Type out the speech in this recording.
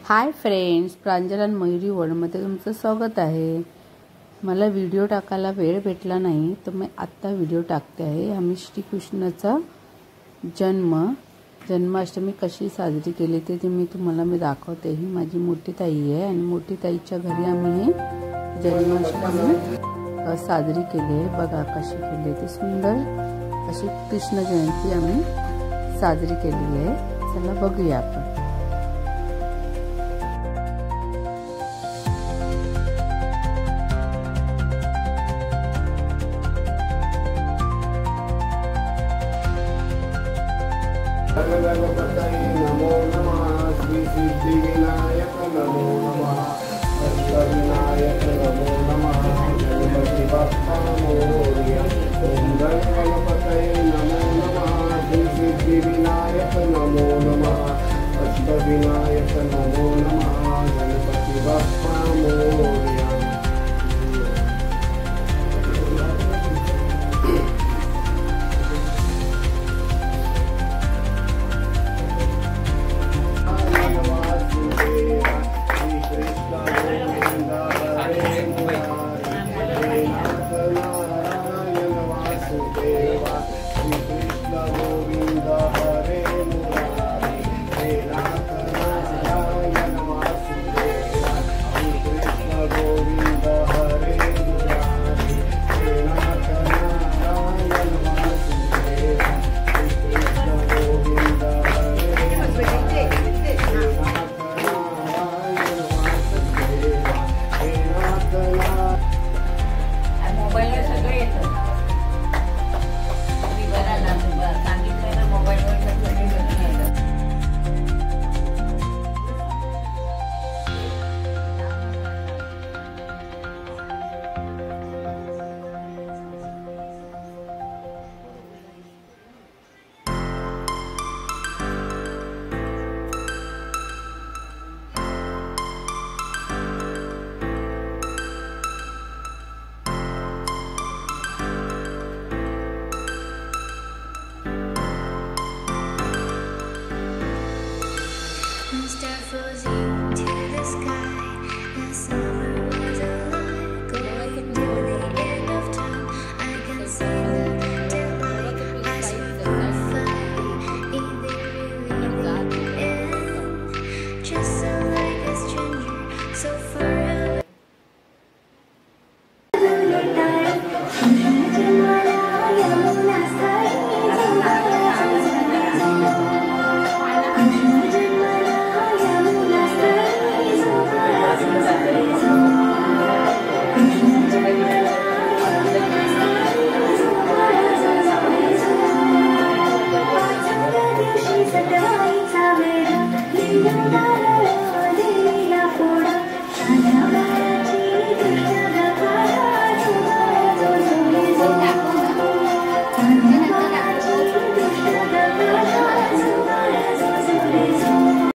Hi friends, प्रांजल आणि मयुरी वर्ल्डमध्ये तुमचं स्वागत आहे। मला व्हिडिओ टाकायला वेळ भेटला नाही तर मी आत्ता व्हिडिओ टाकते आहे। आम्ही श्रीकृष्णाचा जन्माष्टमी कशी साजरी केली ते मी तुम्हाला दाखवते। ही माझी मोठी ताई आहे आणि मोठी ताईच्या घरी आम्ही हे जन्माष्टमी साजरी केली आहे। बघा कशी केली ते सुंदर अशी कृष्ण जयंती आम्ही साजरी केलेली आहे। चला बघूया आपण। गणपतये नमो नमः। श्री सिद्धिविनायक नमो नमः। अष्टविनायक नमो नमः। गणपति बप्पा मोरया। ओम गणपतये नमो नमः। श्री सिद्धिविनायक नमो नमः। अष्टविनायक नमो नमः। गणपति बप्पा मोरया। Mr. Fuzzy.